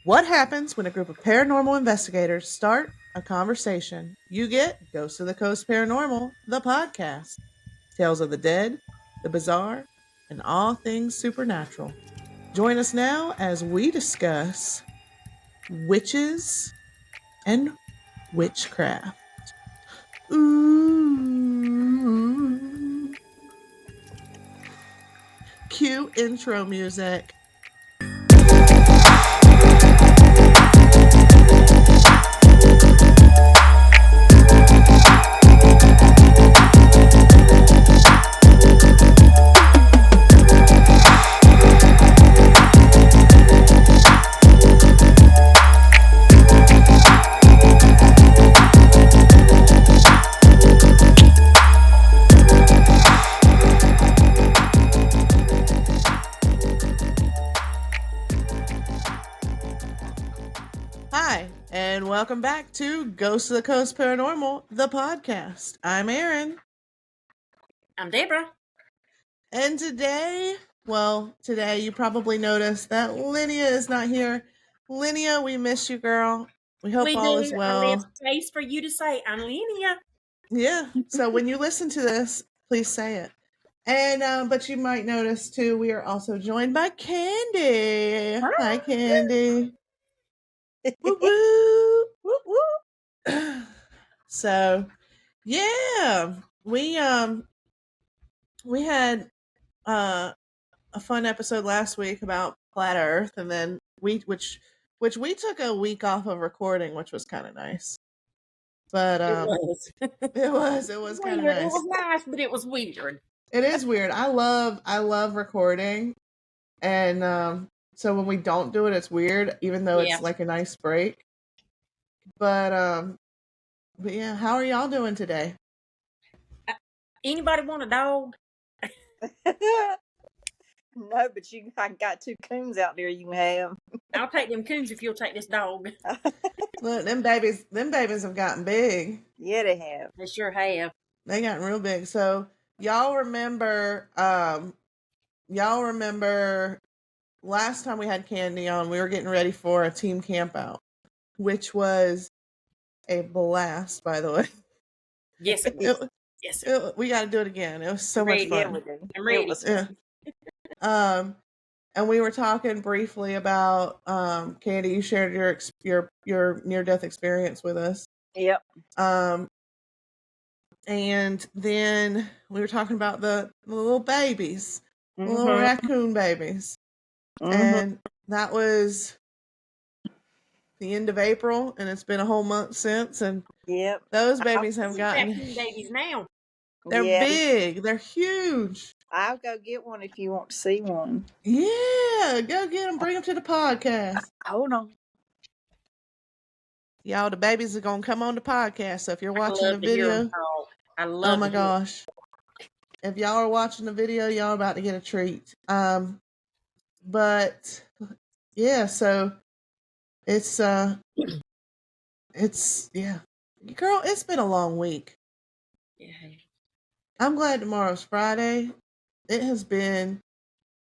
What happens when a group of paranormal investigators start a conversation? You get Ghosts of the Coast Paranormal, the podcast. Tales of the dead, the bizarre, and all things supernatural. Join us now as we discuss witches and witchcraft. Ooh. Cue intro music. Hi, and welcome back to Ghosts of the Coast Paranormal, the podcast. I'm Erin. I'm Deborah. And today you probably noticed that Linnea is not here. Linnea, we miss you, girl. We hope all is well. I left space for you to say, I'm Linnea. Yeah, so when you listen to this, please say it. And but you might notice too, we are also joined by Candy. Hi, Candy. Woo woo. Woo woo. So, yeah, we had a fun episode last week about flat Earth, and then which we took a week off of recording, which was kind of nice. But it was kind of nice. It was nice, but it was weird. It is weird. I love recording, and so when we don't do it, it's weird, even though it's like a nice break. But yeah, how are y'all doing today? Anybody want a dog? No, but I got 2 coons out there you can have. I'll take them coons if you'll take this dog. Look, them babies have gotten big. Yeah, they have. They sure have. They gotten real big. So y'all remember last time we had Candy on, we were getting ready for a team camp out, which was a blast, by the way. Yes, it was. We got to do it again. It was so much fun. I'm ready. And we were talking briefly about Candy. You shared your near-death experience with us. Yep. And then we were talking about the little babies, the little raccoon babies, and that was the end of April, and it's been a whole month since. And those babies have gotten babies now. They're big. They're huge. I'll go get one if you want to see one. Yeah, go get them. Bring them to the podcast. Hold on. Y'all, the babies are going to come on the podcast. So if you're watching the video, oh my gosh. If y'all are watching the video, y'all are about to get a treat. But yeah, so it's girl, it's been a long week. Yeah. I'm glad tomorrow's Friday. It has been,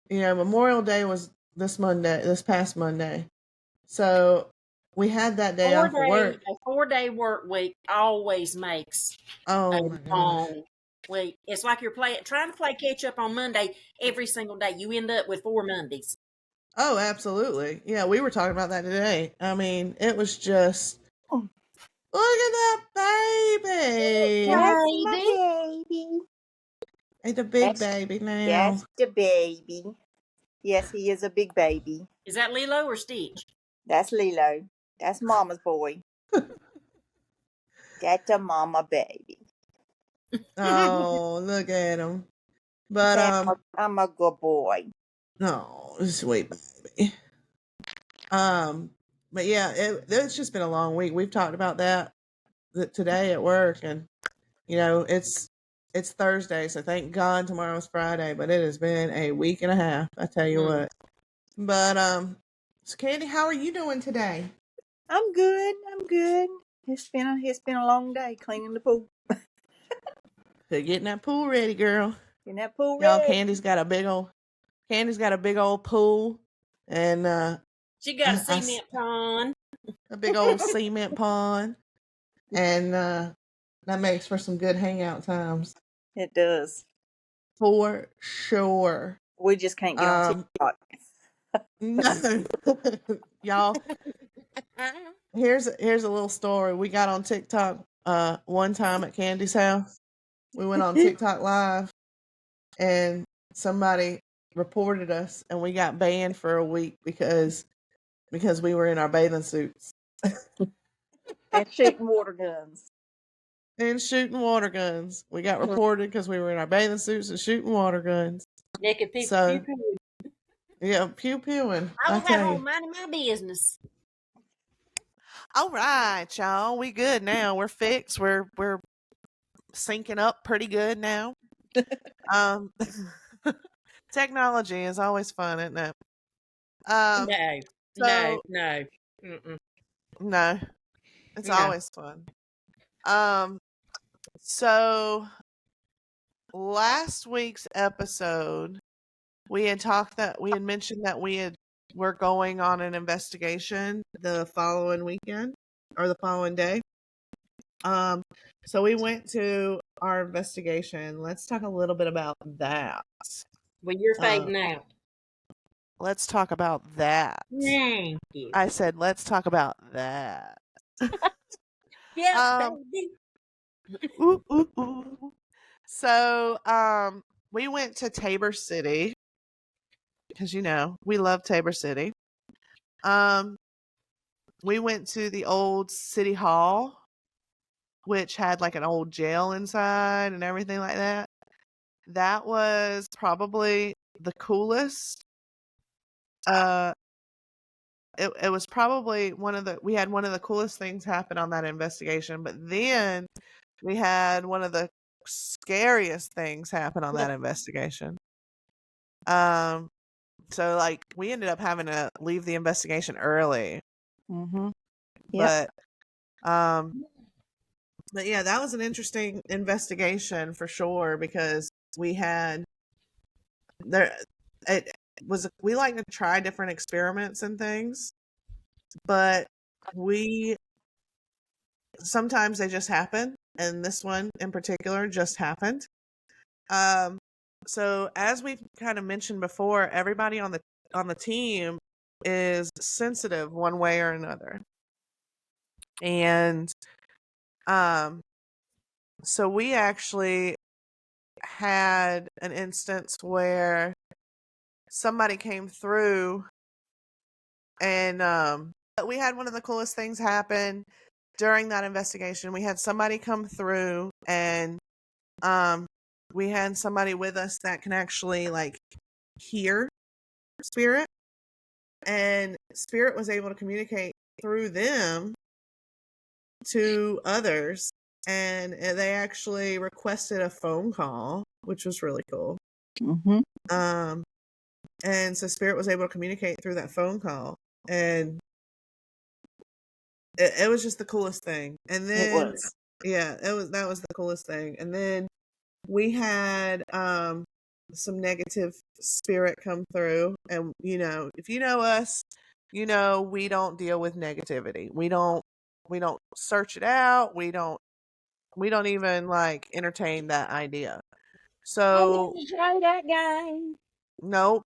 Memorial Day was this past Monday. So we had that day off of work. A 4-day work week always makes a long week. It's like you're trying to play catch up on Monday every single day. You end up with 4 Mondays. Oh, absolutely. Yeah, we were talking about that today. I mean, it was just, look at that baby. That's my baby. It's a big baby now. That's the baby. Yes, he is a big baby. Is that Lilo or Stitch? That's Lilo. That's Mama's boy. That's a mama baby. Oh, look at him. But I'm a good boy. No, sweet baby. But yeah, it's just been a long week. We've talked about that today at work, and it's Thursday, so thank God tomorrow's Friday. But it has been a week and a half, I tell you what. But so Candy, how are you doing today? I'm good. It's been a long day cleaning the pool. So getting that pool ready, girl. Getting that pool Y'all, ready. Candy's got a big old pool, and She got a cement pond. A big old cement pond, and that makes for some good hangout times. It does. For sure. We just can't get on TikTok. No. Y'all, here's a little story. We got on TikTok one time at Candy's house. We went on TikTok live, and somebody reported us, and we got banned for a week because we were in our bathing suits And shooting water guns. and shooting water guns. We got reported because we were in our bathing suits and shooting water guns. Naked people. So, Pew, pew. yeah, pew pewing. I I was at tell home you. minding my business. All right, y'all. We good now. We're fixed. We're syncing up pretty good now. Technology is always fun, isn't it? No, So no. Mm-mm. no, it's No. always fun. So last week's episode, we had mentioned that we're going on an investigation the following weekend or the following day. So we went to our investigation. Let's talk a little bit about that. Well, you're fading out. Let's talk about that. Thank you. I said, let's talk about that. Yeah, baby. Ooh, ooh, ooh. So, we went to Tabor City because we love Tabor City. We went to the old city hall, which had like an old jail inside and everything like that. That was probably the coolest. It was probably we had one of the coolest things happen on that investigation, but then we had one of the scariest things happen on that investigation. So like we ended up having to leave the investigation early. Mm-hmm. Yep. But yeah, that was an interesting investigation for sure because we like to try different experiments and things, but sometimes they just happen, and this one in particular just happened. So as we've kind of mentioned before, everybody on the team is sensitive one way or another. And so we actually had an instance where somebody came through, and we had one of the coolest things happen during that investigation. We had somebody come through, and we had somebody with us that can actually like hear spirit, and spirit was able to communicate through them to others, and they actually requested a phone call, which was really cool. Mm-hmm. And so spirit was able to communicate through that phone call, and it was just the coolest thing. And then It was. Yeah, that was the coolest thing. And then we had some negative spirit come through, and if you know us, we don't deal with negativity. We don't search it out. We don't even like entertain that idea. So I didn't try that guy. nope.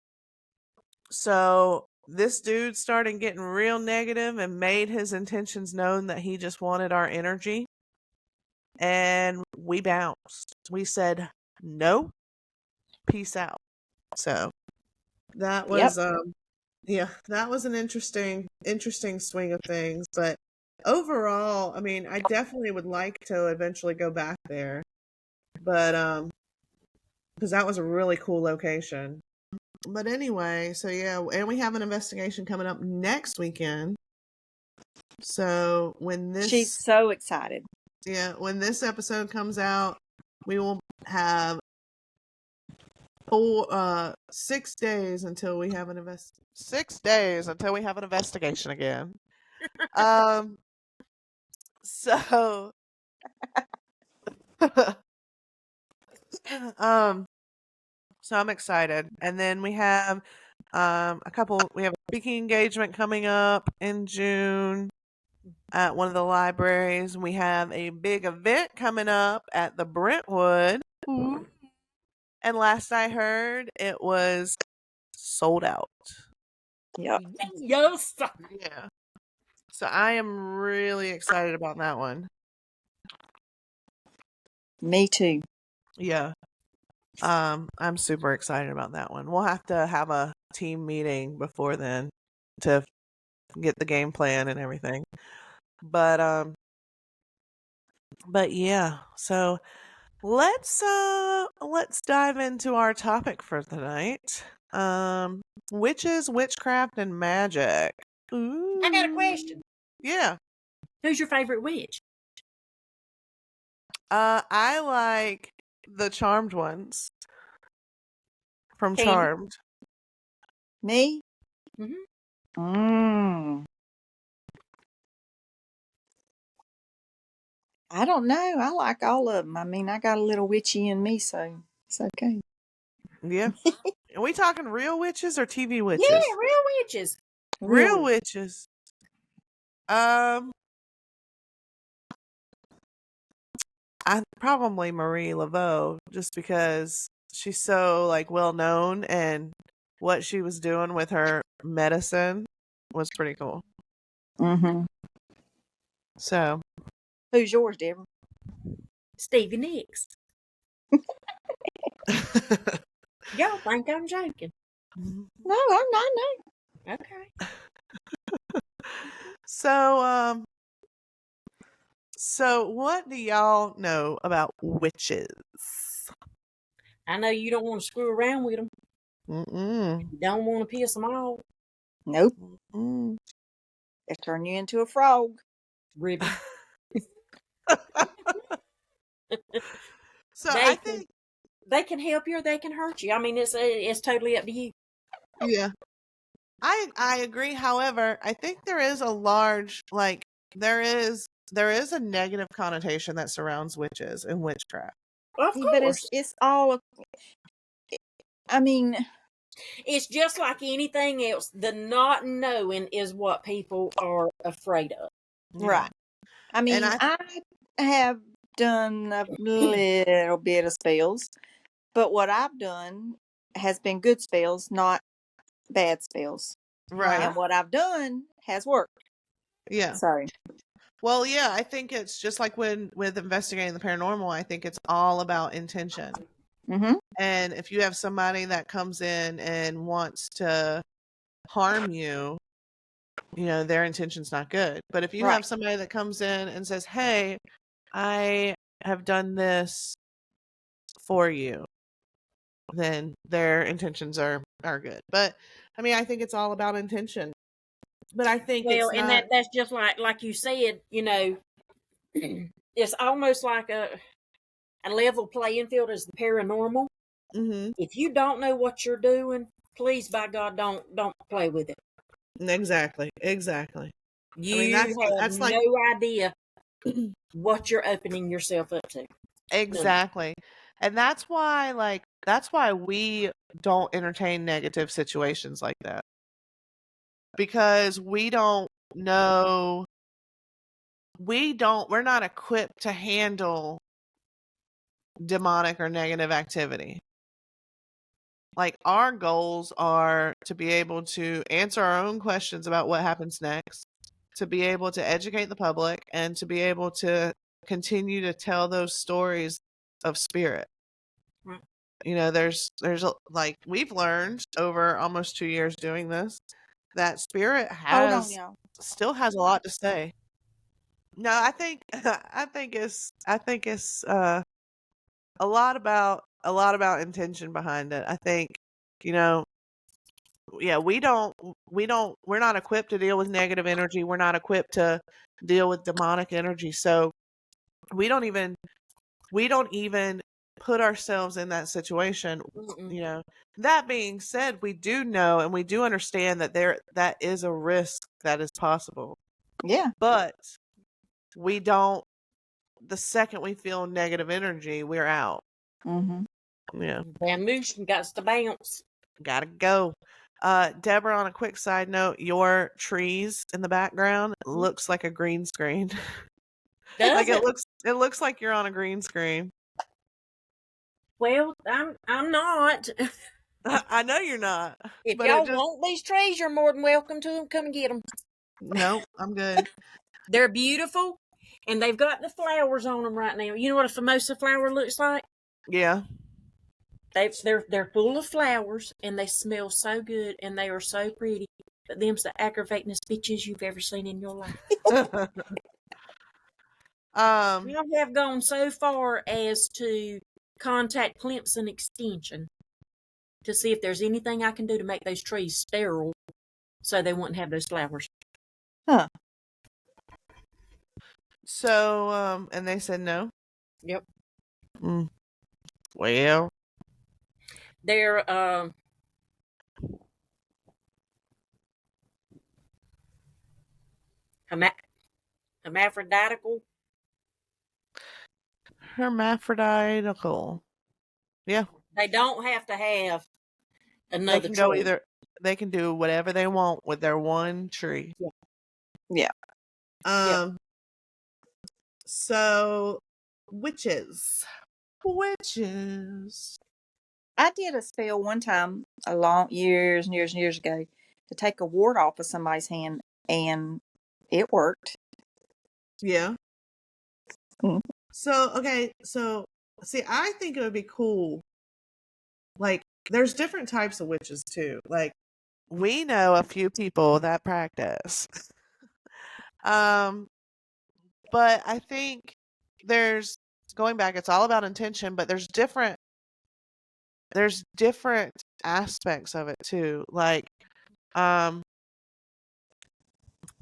So this dude started getting real negative and made his intentions known that he just wanted our energy. And we bounced. We said, no, peace out. So that was, that was an interesting swing of things. But overall, I mean, I definitely would like to eventually go back there. But, because that was a really cool location. But anyway, so yeah, and we have an investigation coming up next weekend. So She's so excited. Yeah, when this episode comes out, we will have 6 days until we have an 6 days until we have an investigation again. So so I'm excited. And then we have we have speaking engagement coming up in June at one of the libraries. We have a big event coming up at the Brentwood. Mm-hmm. And last I heard, it was sold out. Yep. Yes. Yeah. So I am really excited about that one. Me too. Yeah. I'm super excited about that one. We'll have to have a team meeting before then to get the game plan and everything. But yeah. So let's dive into our topic for tonight. Witches, witchcraft, and magic. Ooh. I got a question. Yeah. Who's your favorite witch? I like the charmed ones from Candy? Charmed. Me? Mm-hmm. I don't know. I like all of them. I mean, I got a little witchy in me, so it's okay. Yeah. Are we talking real witches or TV witches? Yeah, real witches. Real witches. I probably Marie Laveau, just because she's so like well known, and what she was doing with her medicine was pretty cool. Mm-hmm. So, Who's yours, Deborah? Stevie Nicks. Y'all think I'm joking? No, I'm not. No. Okay. So what do y'all know about witches? I know you don't want to screw around with them. Mm-mm. You don't want to piss them off. Nope. Mm-mm. They turn you into a frog. Ribbit. So I think they can help you or they can hurt you. I mean, it's totally up to you. Yeah. I agree. However, I think there is a large there is a negative connotation that surrounds witches and witchcraft. Of But course. it's all. I mean, It's just like anything else. The not knowing is what people are afraid of. right. I mean, And I have done a little bit of spells, but what I've done has been good spells, not bad spells. right. And what I've done has worked. Yeah. So, Well, yeah, I think it's just like with investigating the paranormal, I think it's all about intention. mm-hmm. And if you have somebody that comes in and wants to harm you, their intention's not good. But if you Right. have somebody that comes in and says, "Hey, I have done this for you," then their intentions are good. But I mean, I think it's all about intention. But I think Well, it's and not. that's just like you said, it's almost like a level playing field is the paranormal. Mm-hmm. If you don't know what you're doing, please by God don't play with it. Exactly. You I mean, have that's like no idea what you're opening yourself up to. exactly. And that's why we don't entertain negative situations like that. Because we don't know we're not equipped to handle demonic or negative activity. Like, our goals are to be able to answer our own questions about what happens next, to be able to educate the public, and to be able to continue to tell those stories of spirit. Right. There's like, we've learned over almost 2 years doing this that spirit Hold on, y'all. still has a lot to say. No, I think it's a lot about intention behind it. I think, yeah, we're not equipped to deal with negative energy. We're not equipped to deal with demonic energy. So we don't even put ourselves in that situation. Mm-mm. That being said, we do know and we do understand that that is a risk that is possible. Yeah. But we don't, the second we feel negative energy, we're out. Mm-hmm. Yeah. Damn motion got to bounce. Gotta go. Deborah, on a quick side note, your trees in the background looks like a green screen. Does Like it? it looks like you're on a green screen. Well, I'm not. I know you're not, If but it y'all just want these trees, you're more than welcome to them. Come and get them. nope. I'm good. They're beautiful, and they've got the flowers on them right now. You know what a famosa flower looks like? Yeah. They're full of flowers, and they smell so good, and they are so pretty. But them's the aggravatingest bitches you've ever seen in your life. I have gone so far as to contact Clemson Extension to see if there's anything I can do to make those trees sterile so they wouldn't have those flowers. Huh. So, and they said no. Yep. Well, They're hermaphroditical. hermaphroditical. Yeah. They don't have to have They another can go tree. either. They can do whatever they want with their one tree. Yeah. Yep. So, witches. I did a spell one time, a long years and years and years ago, to take a wart off of somebody's hand, and it worked. Yeah. Mm. So, okay. So, see, I think it would be cool. Like, there's different types of witches too. Like, we know a few people that practice. But I think there's going back, it's all about intention, but there's different aspects of it too. Like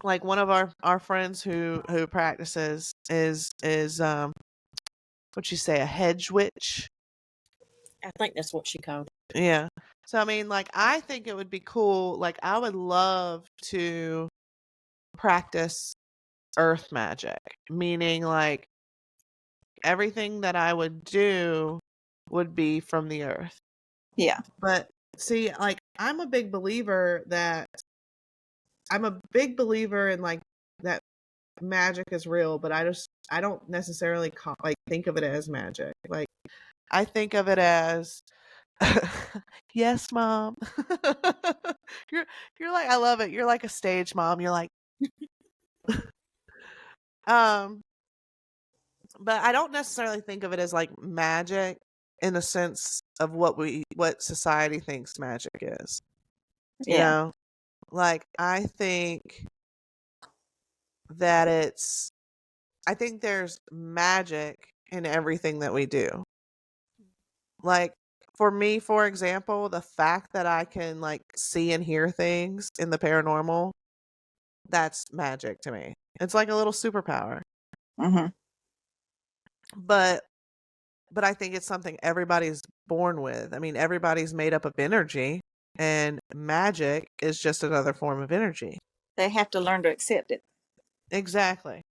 one of our friends who practices is what'd you say, a hedge witch? I think that's what she called it. Yeah. So I mean, like, I think it would be cool. Like, I would love to practice earth magic, meaning like everything that I would do would be from the earth. Yeah. But see, like, I'm a big believer in like that magic is real, but I don't necessarily think of it as magic. Like, I think of it as yes, mom. You're like, I love it. You're like a stage mom. You're like but I don't necessarily think of it as like magic in the sense of what society thinks magic is. You Yeah. know? Like, I think there's magic in everything that we do. Like, for me, for example, the fact that I can like see and hear things in the paranormal, that's magic to me. It's like a little superpower. Mm-hmm. But I think it's something everybody's born with. I mean, everybody's made up of energy, and magic is just another form of energy. They have to learn to accept it. Exactly.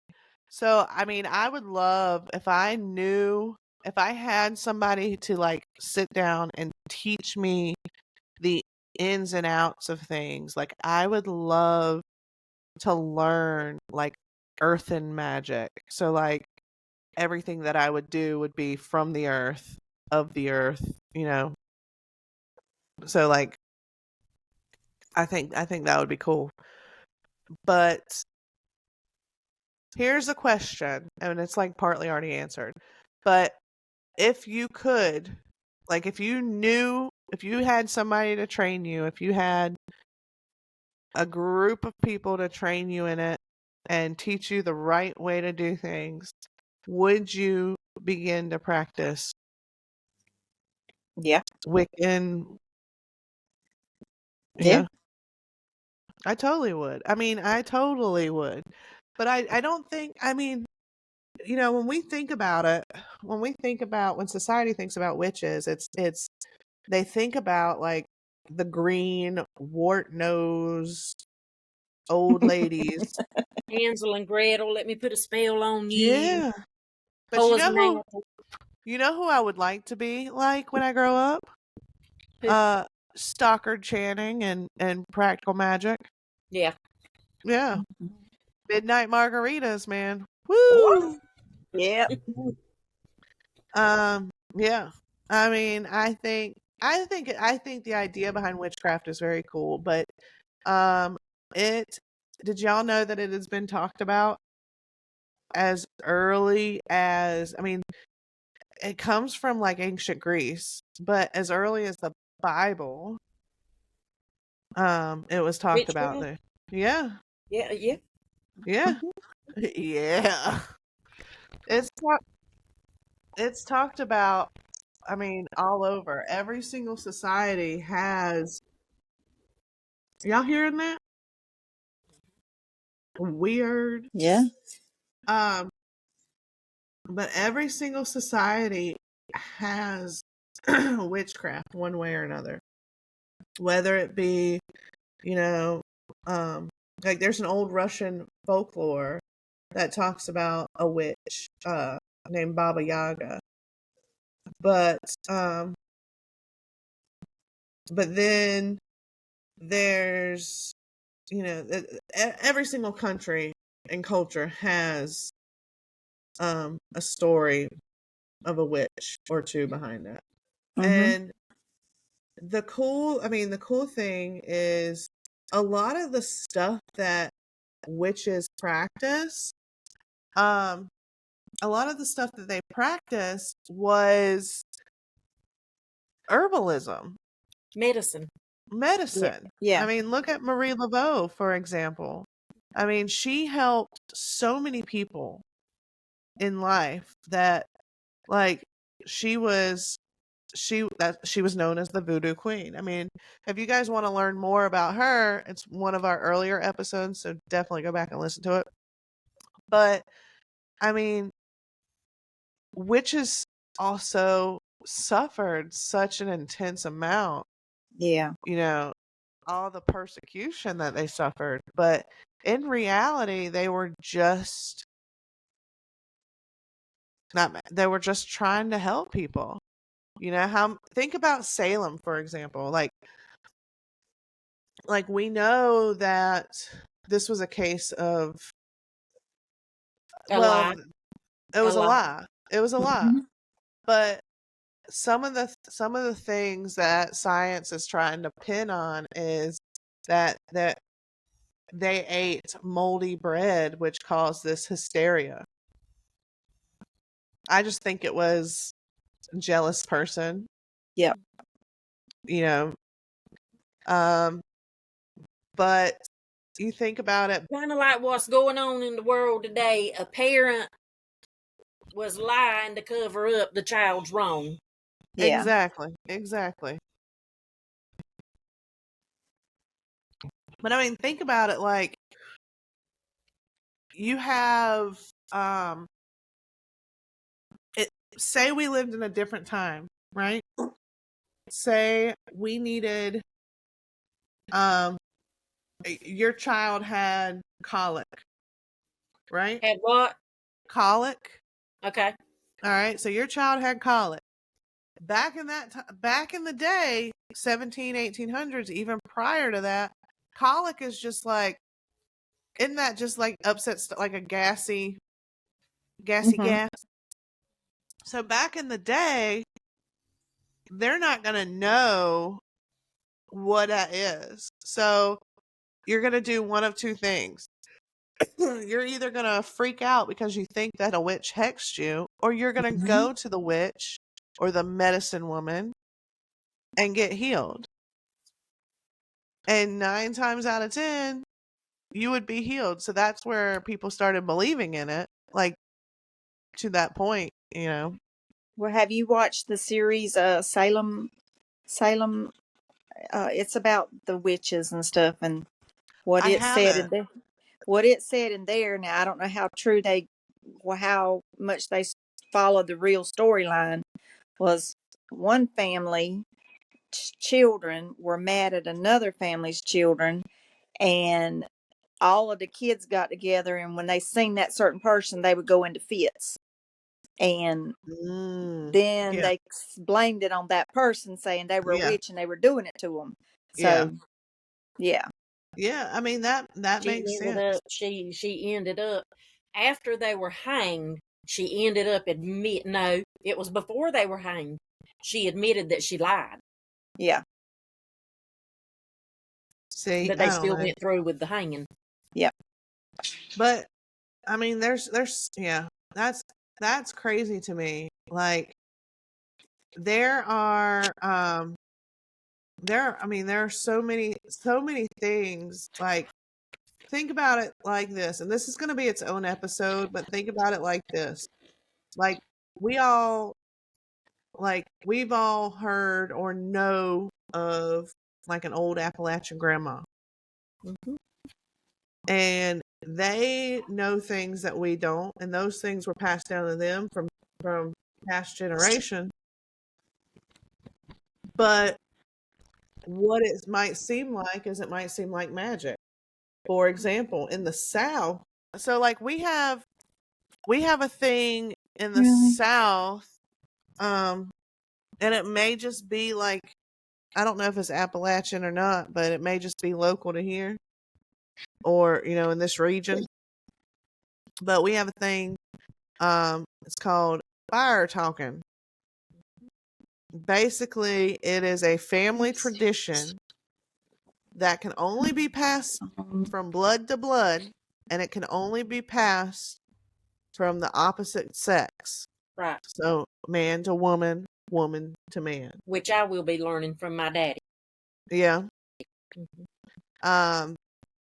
So, I mean, I would love if I had somebody to like sit down and teach me the ins and outs of things. Like, I would love to learn like earthen magic. So, like, everything that I would do would be from the earth, of the earth, you know. So, like, I think that would be cool. But here's a question, and it's like partly already answered. But if you could, like, if you had somebody to train you, if you had a group of people to train you in it and teach you the right way to do things, would you begin to practice Yeah. Wiccan? Yeah. I totally would. I mean, I totally would. But I don't think, I mean, you know, when society thinks about witches, it's they think about like the green wart-nosed old ladies. Hansel and Gretel, let me put a spell on you. Yeah. But Pull you his know mantle. who I would like to be like when I grow up? Who? Stockard Channing and Practical Magic. Yeah. Yeah. Midnight Margaritas, man. What? Woo! Yeah. Yeah. I mean, I think the idea behind witchcraft is very cool, but um it did y'all know that it has been talked about as early as, I mean, it comes from like ancient Greece, but as early as the Bible, it was talked about Witchcraft? there. Yeah. Yeah, yeah. Yeah. Yeah. It's talk- it's talked about, I mean, all over. Every single society has, y'all hearing that? Weird. Yeah. Um, but every single society has witchcraft one way or another. Whether it be, you know, um, like there's an old Russian folklore that talks about a witch named Baba Yaga. But um but then there's, every single country and culture has a story of a witch or two behind that. Mm-hmm. And the cool thing is a lot of the stuff that witches practice, um a lot of the stuff that they practiced was herbalism, Medicine. Yeah. medicine. Yeah. I mean, look at Marie Laveau, for example. I mean, she helped so many people in life that, like, she was she was known as the Voodoo Queen. I mean, if you guys want to learn more about her, it's one of our earlier episodes, so definitely go back and listen to it. But I mean, witches also suffered such an intense amount, Yeah. you know, all the persecution that they suffered, but in reality they were just not they were just trying to help people. You know, how think about Salem, for example. Like we know that this was a case of, A lie. well, it A was a lie. lie. It was a lie. Mm-hmm. But some of the things that science is trying to pin on is that they ate moldy bread, which caused this hysteria. I just think it was a jealous person, Yep. you know. Um, but you think about it. Kind of like what's going on in the world today. A parent was lying to cover up the child's wrong. Yeah. Exactly, exactly. But I mean, think about it, like you have, um, it, say we lived in a different time, right? Say we needed, um, your child had colic, right? Had what? Colic. Okay. All right. So your child had colic. Back in the day, 17, 1800s, even prior to that, colic is just like, isn't that just like like a gassy Mm-hmm. gas? So back in the day, they're not going to know what that is. So you're going to do one of two things. You're either going to freak out because you think that a witch hexed you, or you're going to Mm-hmm. go to the witch or the medicine woman and get healed. And 9 times out of 10, you would be healed. So that's where people started believing in it, like to that point, you know. Well, have you watched the series Salem? Salem. It's about the witches and stuff, and what I it said in haven't. there. What it said in there. Now I don't know how true they, well, how much they followed the real storyline. Was one family children were mad at another family's children, and all of the kids got together, and when they seen that certain person, they would go into fits. And then Yeah. they blamed it on that person, saying they were a Yeah. witch and they were doing it to them. Yeah. So, yeah. Yeah. I mean, that makes sense. She ended up, after they were hanged, she ended up no, it was before they were hanged. She admitted that she lied, Yeah. See, but they I don't still know. went through with the hanging. Yeah. But I mean, there's yeah, that's crazy to me. Like there are I mean, there are so many things. Like think about it like this, and this is going to be its own episode, but think about it like this. Like we all we've all heard or know of like an old Appalachian grandma. Mm-hmm. And they know things that we don't, and those things were passed down to them from past generation. But what it might seem like is it might seem like magic. For example, in the South, so like we have a thing in the Really? South, and it may just be like I don't know if it's Appalachian or not, but it may just be local to here or in this region. But we have a thing. It's called fire talking. Basically, it is a family tradition that can only be passed from blood to blood, and it can only be passed from the opposite sex. Right. So, man to woman, woman to man. Which I will be learning from my daddy. Yeah. Mm-hmm.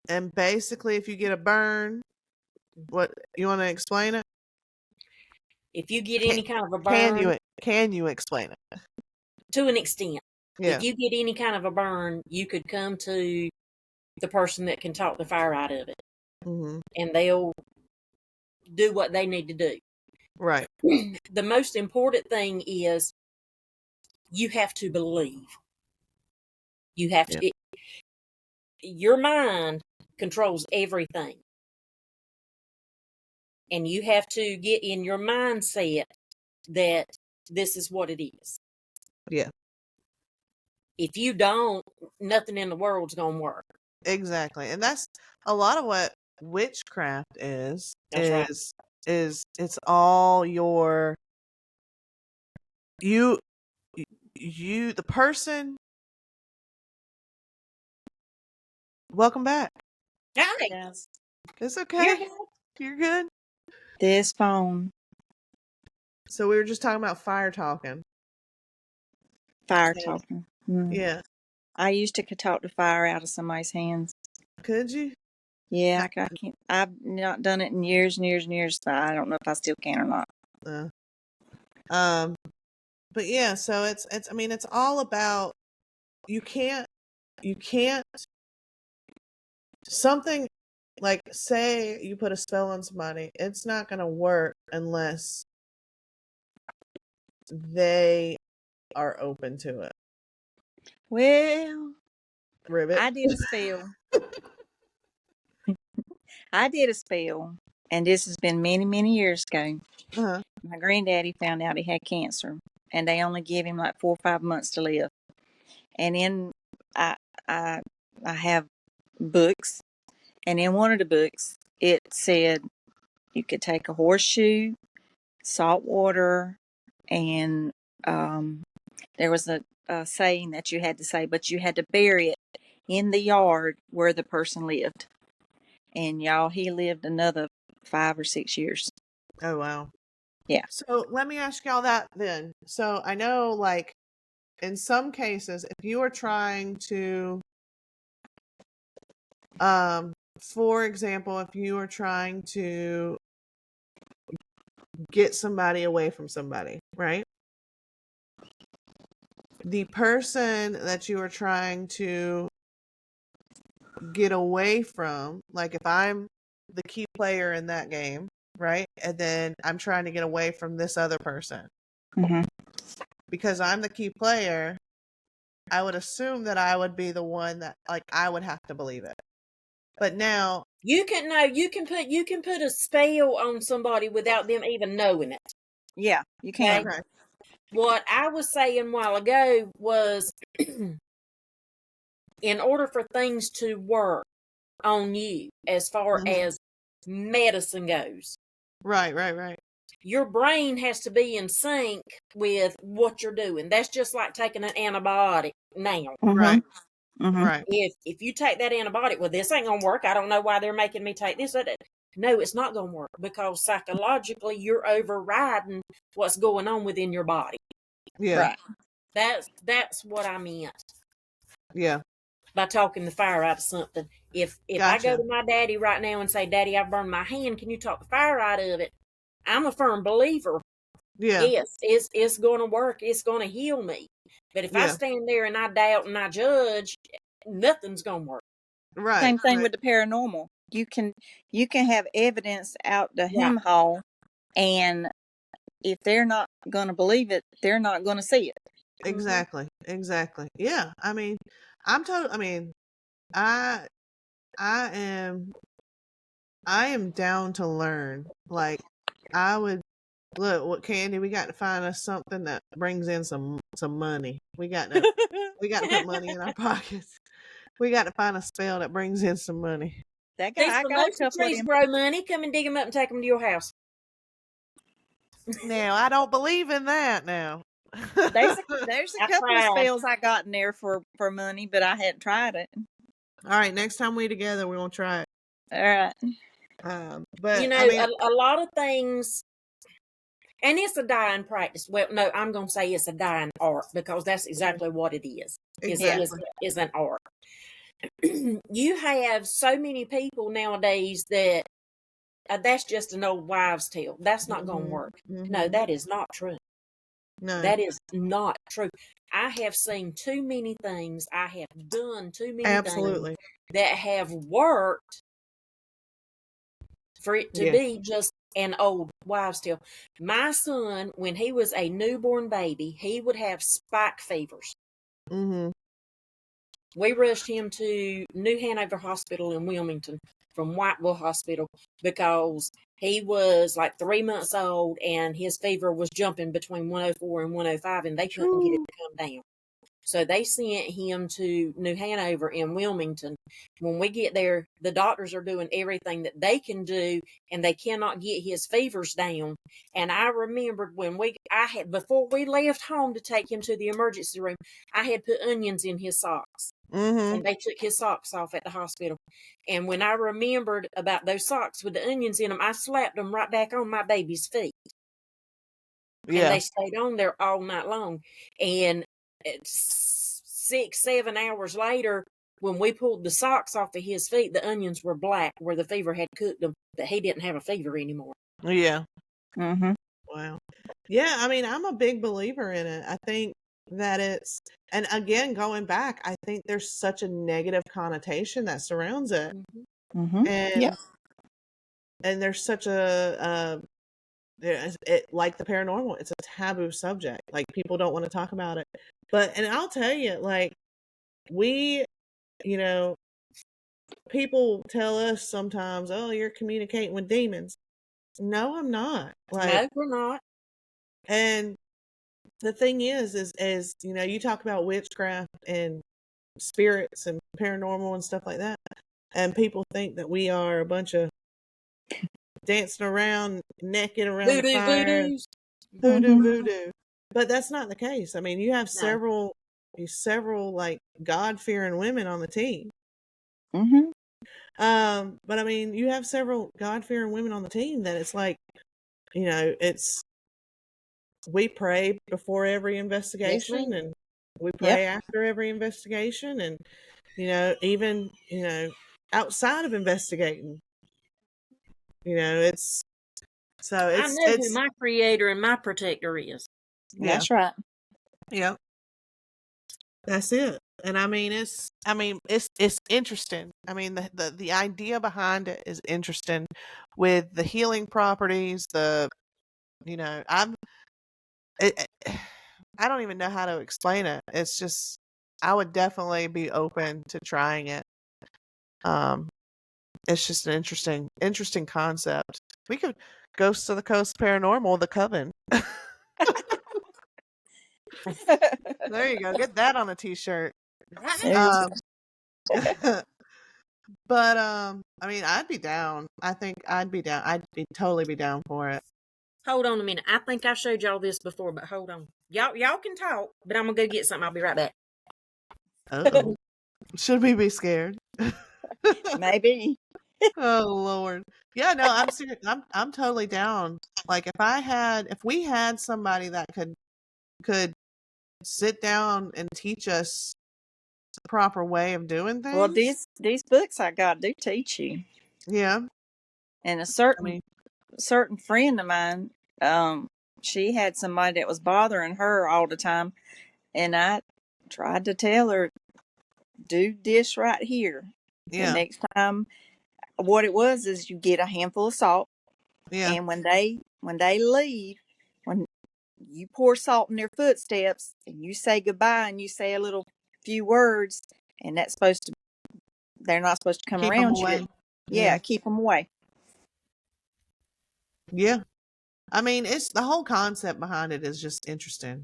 And basically, if you get a burn, what you want to explain it? If you get any kind of a burn, can you explain it? To an extent. Yeah. If you get any kind of a burn, you could come to the person that can talk the fire out of it. Mm-hmm. And they'll do what they need to do. Right. The most important thing is you have to believe. You have to. Your mind controls everything. And you have to get in your mindset that this is what it is. Yeah. If you don't, nothing in the world's going to work. Exactly. And that's a lot of what witchcraft is. That's right. Is it's all your you the person. Welcome back. Hi. Yes. It's okay. You're good. This phone. So we were just talking about fire talking. Fire talking. Yeah. I used to talk the fire out of somebody's hands. Could you? Yeah, I can't. I've not done it in years and years and years. So I don't know if I still can or not. But yeah, so it's I mean it's all about you can't something like say you put a spell on somebody, it's not going to work unless they are open to it. Well, Ribbit. I did a spell. I did a spell, and this has been many, many years ago. Uh-huh. My granddaddy found out he had cancer, and they only give him like 4 or 5 months to live. And in I I I have books, and in one of the books it said you could take a horseshoe, salt water, and there was a saying that you had to say, but you had to bury it in the yard where the person lived. And y'all, he lived another 5 or 6 years. Oh wow. Yeah. So let me ask y'all that then. So I know like in some cases if you are trying to for example, if you are trying to get somebody away from somebody, right? The person that you are trying to get away from, like if I'm the key player in that game, right? And then I'm trying to get away from this other person. Mm-hmm. Because I'm the key player, I would assume that I would be the one that like I would have to believe it. But now you can put a spell on somebody without them even knowing it. Yeah, you Okay. can. Okay. What I was saying a while ago was in order for things to work on you as far Mhm. as medicine goes, Right. your brain has to be in sync with what you're doing. That's just like taking an antibiotic now. Mm-hmm. Right. Mm-hmm. Right. If you take that antibiotic, well, this ain't gonna work. I don't know why they're making me take this. No, it's not gonna work because psychologically you're overriding what's going on within your body. Yeah. Right. That's what I meant Yeah. by talking the fire out of something. If I go Gotcha. to my daddy right now and say, "Daddy, I've burned my hand. Can you talk the fire out of it?" I'm a firm believer. Yeah. Yes, it's going to work. It's going to heal me. But if I Yeah. stand there and I doubt and I judge, nothing's going to work. Right. Same thing Right. with the paranormal. You can have evidence out the Right. hem hole, and if they're not going to believe it, they're not going to see it. Mm-hmm. Exactly. Yeah. I mean, I mean, I I am I am down to learn. Like, I would look what Candy. We got to find us something that brings in some money. We got to put money in our pockets. We got to find a spell that brings in some money. That These guy, I got a promotion couple of trees them. grow money. Come and dig them up and take them to your house. Now, I don't believe in that now. There's a I couple of tried. spells I got in there for money, but I hadn't tried it. All right, next time we together, we're gonna try it. All right. You But know, I mean, a lot of things, and it's a dying practice. Well, no, I'm going to say it's a dying art because that's exactly what it is. Yeah. Is an art. You have so many people nowadays that that's just an old wives' tale. That's not going to Mhm, work. No, mhm. that is not true. No, That is not true. I have seen too many things. I have done too many things absolutely. that have worked for it to Yeah. be just an old wives' tale. My son, when he was a newborn baby, he would have spike fevers. Mhm. We rushed him to New Hanover Hospital in Wilmington from Whiteville Hospital because he was like 3 months old and his fever was jumping between 104 and 105 and they couldn't get it True. to come down. So they sent him to New Hanover in Wilmington. When we get there, the doctors are doing everything that they can do, and they cannot get his fevers down. And I remembered I had, before we left home to take him to the emergency room, I had put onions in his socks. Mhm. And they took his socks off at the hospital. And when I remembered about those socks with the onions in them, I slapped them right back on my baby's feet. And Yeah. they stayed on there all night long. And it's 6, 7 hours later, when we pulled the socks off of his feet, the onions were black where the fever had cooked them, but he didn't have a fever anymore. Yeah. Mm-hmm. Wow. Yeah, I mean, I'm a big believer in it. I think that and again, going back, I think there's such a negative connotation that surrounds it. Mm-hmm. Mm-hmm. And Yep. there's such a it like the paranormal, it's a taboo subject. Like, people don't want to talk about it. And I'll tell you, like, we, you know, people tell us sometimes, "Oh, you're communicating with demons." No, I'm not. Like, No, we're not. and the thing is, you talk about witchcraft and spirits and paranormal and stuff like that, and people think that we are a bunch of dancing around naked around the Voodoo, fire, voodoo's. hoodoo Mm-hmm. voodoo. But that's not the case. I mean, you have No. several like God-fearing women on the team. Mm-hmm. But I mean, you have several God-fearing women on the team that it's like, it's we pray before every Yes, investigation ma'am. and we Yep. pray after every investigation, and even outside of investigating, it's so I know who my creator and my protector is. yeah, That's right. yeah, that's it. And it's interesting. I mean, the idea behind it is interesting, with the healing properties. I'm it, I don't even know how to explain it. It's just, I would definitely be open to trying it. Um, it's just an interesting concept. We could Ghosts of the Coast Paranormal, the Coven. There you go. Get that on a t-shirt. Um, but I mean, I'd be down. I think I'd be down. I'd be totally be down for it. Hold on a minute. I think I showed y'all this before, but hold on. Y'all can talk, but I'm gonna go get something. I'll be right back. Oh, should we be scared? Maybe. Oh Lord. Yeah, no, I'm serious. I'm totally down. Like if we had somebody that could sit down and teach us the proper way of doing Well, things. these books I got do teach you. Yeah. And a I mean, certain friend of mine, she had somebody that was bothering her all the time, and I tried to tell her, do this right here. The yeah. next time, what it was is you get a handful of salt, Yeah. and when they leave, when you pour salt in their footsteps, and you say goodbye, and you say a little few words, and they're not supposed to come Keep them around you. away. Yeah, Yeah. keep them away. Yeah. I mean, it's the whole concept behind it is just interesting.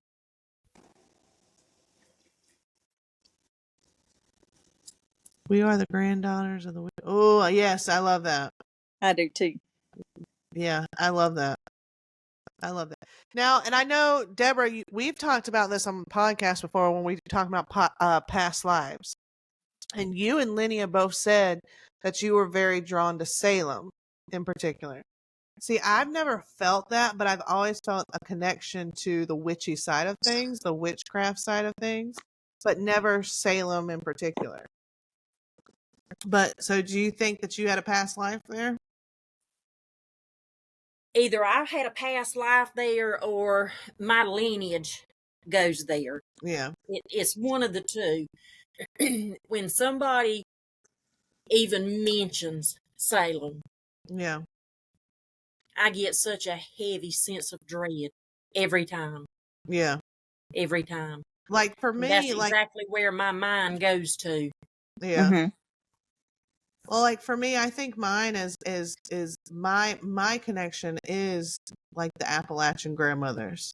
We are the granddaughters of the. Oh, yes, I love that. I do too. Yeah, I love that. I love that. Now, and I know, Deborah, we've talked about this on the podcast before when we talked about past lives. And you and Linnea both said that you were very drawn to Salem in particular. See, I've never felt that, but I've always felt a connection to the witchy side of things, the witchcraft side of things, but never Salem in particular. But so do you think that you had a past life there? Either I had a past life there or my lineage goes there. Yeah. It's one of the two. When somebody even mentions Salem, Yeah. I get such a heavy sense of dread every time. Yeah. Every time. Like for And that's me, like, exactly where my mind goes to. yeah. Mm-hmm. Well, like for me, I think mine is my connection is like the Appalachian grandmothers.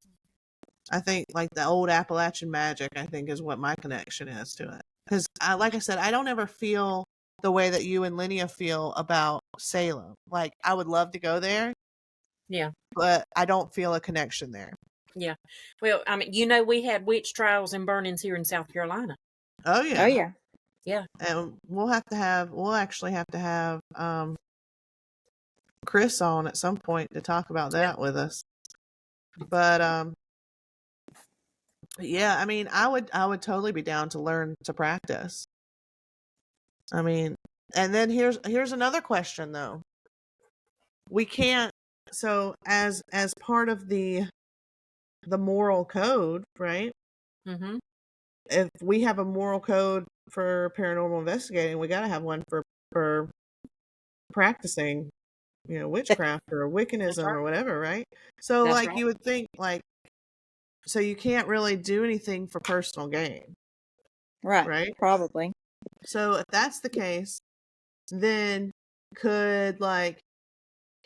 I think like the old Appalachian magic, I think is what my connection is to it. Because like I said, I don't ever feel the way that you and Linnea feel about Salem. Like I would love to go there, Yeah. but I don't feel a connection there. Yeah. Well, I mean, we had witch trials and burnings here in South Carolina. Oh Oh yeah. yeah. Yeah. And we'll actually have to have Chris on at some point to talk about Yeah. that with us. But yeah, I mean, I would totally be down to learn to practice. I mean, and then here's another question though. We can't, so as part of the moral code, right? Mm-hmm. If we have a moral code for paranormal investigating, we got to have one for practicing, witchcraft or That's Wiccanism right. or whatever, right? So That's like right. you would think like, so you can't really do anything for personal gain, Right. right? Probably. So if that's the case, then could like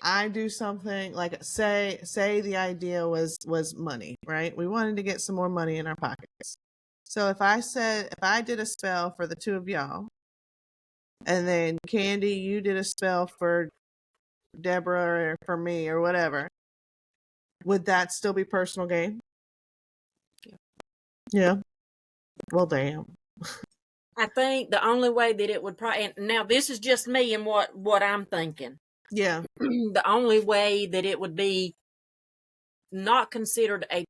I do something like say the idea was money, right? We wanted to get some more money in our pockets. So if I did a spell for the two of y'all, and then Candy, you did a spell for Deborah or for me or whatever, would that still be personal gain? Yeah. Well, damn. I think the only way that it would probably, and now this is just me and what I'm thinking. Yeah. The only way that it would be not considered a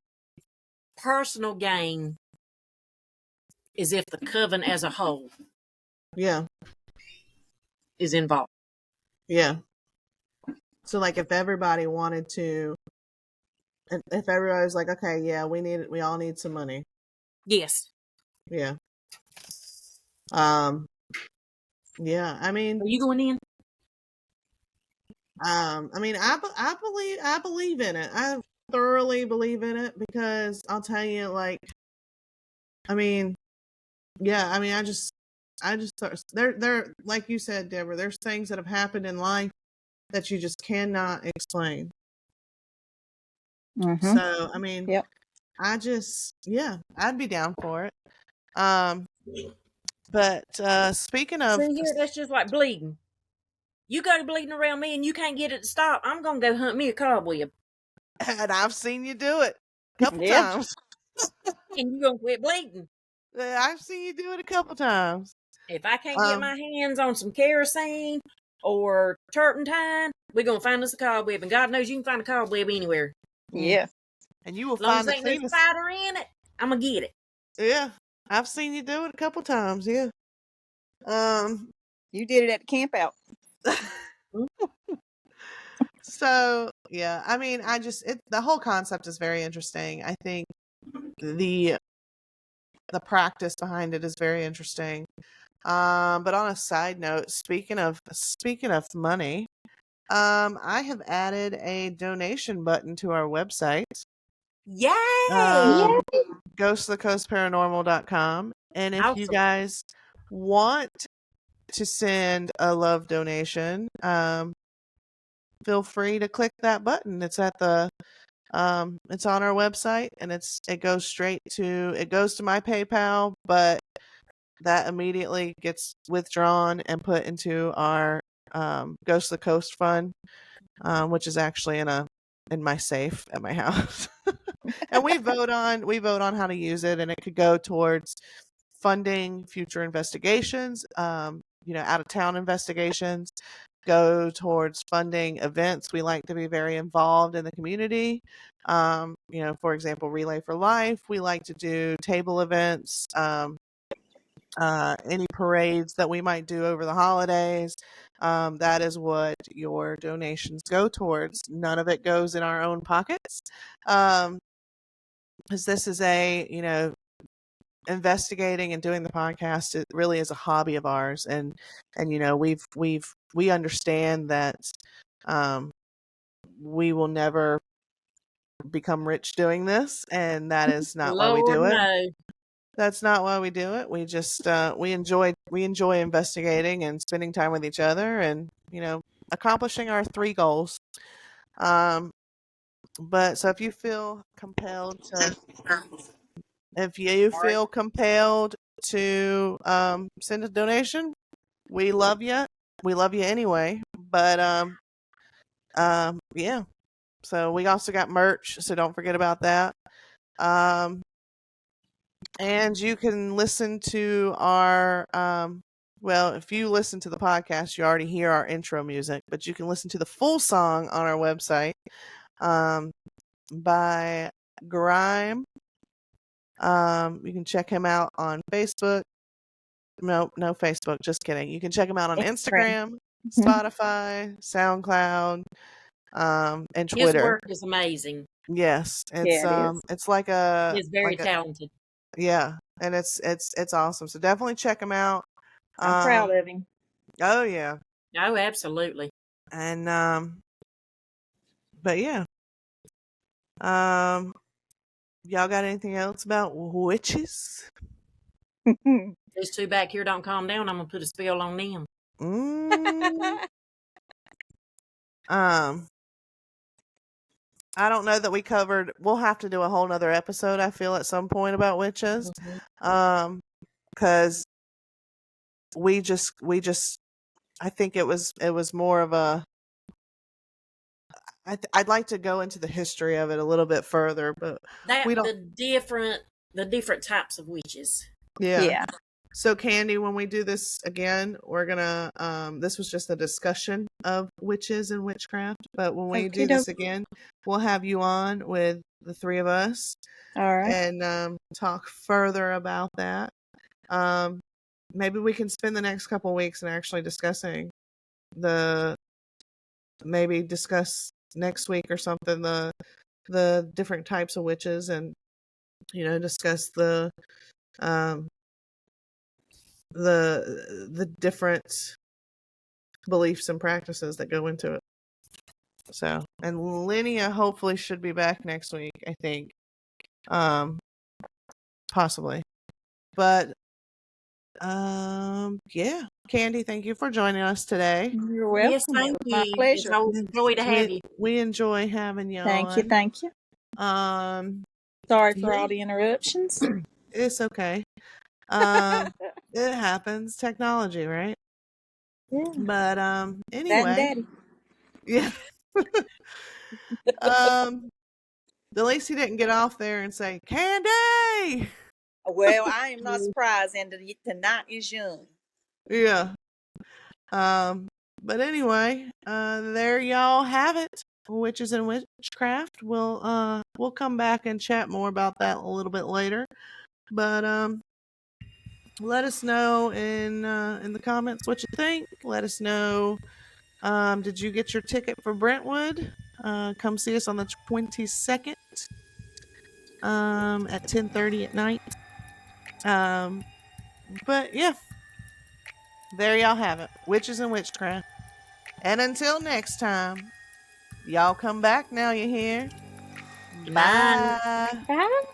personal gain is if the coven as a whole Yeah. is involved. Yeah. So like if everybody wanted to, if everybody was like, okay, yeah, we all need some money. Yes. Yeah. Um. Yeah. I mean, Are you going in? I mean, I believe in it. I thoroughly believe in it because I'll tell you, like, I mean, yeah, I mean, there, like you said, Deborah, there's things that have happened in life that you just cannot explain. Mm-hmm. So, I mean, Yep. I'd be down for it. But speaking of, See here, that's just like bleeding. You go to bleeding around me and you can't get it to stop, I'm gonna go hunt me a cobweb. and I've seen you do it a couple Yeah. times. And you gonna quit bleeding. I've seen you do it a couple times. If I can't get Um, my hands on some kerosene or turpentine, we're gonna find us a cobweb. And God knows you can find a cobweb anywhere. Yeah. and you will As long as find the there ain't no cleanest. spider in it, I'm gonna get it. Yeah, I've seen you do it a couple times. Yeah. Um. You did it at the camp out. So yeah, I mean, the whole concept is very interesting. I think the practice behind it is very interesting. But on a side note, speaking of money, I have added a donation button to our website. Yay! Um, ghostofthecoastparanormal.com. And if you Awesome. guys want to send a love donation, feel free to click that button. It's at the it's on our website, and it goes to my PayPal, but that immediately gets withdrawn and put into our Ghost of the Coast fund, which is actually in my safe at my house. And we vote on how to use it, and it could go towards funding future investigations, out of town investigations, go towards funding events. We like to be very involved in the community. For example, Relay for Life. We like to do table events, any parades that we might do over the holidays. That is what your donations go towards. None of it goes in our own pockets. Because this is investigating and doing the podcast, it really is a hobby of ours, and we understand that we will never become rich doing this, and that is not why we Lord do it. no. That's not why we do it. We just we enjoy investigating and spending time with each other, and accomplishing our 3 goals. But so if you feel compelled Sorry. to send a donation, we love you. We love you anyway. But yeah. So we also got merch, so don't forget about that. And you can listen to our if you listen to the podcast, you already hear our intro music, but you can listen to the full song on our website by Grime. You can check him out on Facebook. No Facebook, just kidding. You can check him out on Instagram, Spotify, SoundCloud, and His Twitter. work is amazing. Yes, Yeah, it is. it's like a He is very talented. yeah, and it's awesome. So definitely check him out. I'm proud of him. Oh yeah, Oh, absolutely. and but yeah, y'all got anything else about witches? These 2 back here don't calm down, I'm gonna put a spell on them. Mm, I don't know that we covered. We'll have to do a whole nother episode, I feel, at some point about witches. Because we just I think it was more of a I'd like to go into the history of it a little bit further, but we don't. The different types of witches. Yeah. Yeah. So Candy, when we do this again, we're gonna this was just a discussion of witches and witchcraft, but when we do this again, we'll have you on with the 3 of us. All right. And talk further about that. Maybe we can spend the next couple weeks and actually discussing maybe discuss next week or something the different types of witches, and discuss the different beliefs and practices that go into it. So, and Linnea hopefully should be back next week, I think. Possibly. But yeah. Candy, thank you for joining us today. You're welcome. Yes, thank It was my you. pleasure. It's always a joy to have you. We enjoy having you Thank you. on. Thank you. Sorry for all the interruptions. It's okay. It happens. Technology, right? Yeah. But Dad and anyway, Daddy. yeah. At least he didn't get off there and say, Candy! Well, I am not surprised, and tonight is young. Yeah. But anyway, there y'all have it. Witches and Witchcraft. We'll come back and chat more about that a little bit later. But let us know in the comments what you think. Let us know. Did you get your ticket for Brentwood? Come see us on the 22nd at 10:30 at night. But yeah, there y'all have it. Witches and Witchcraft. And until next time, y'all come back now, you hear? Bye. Bye. Bye.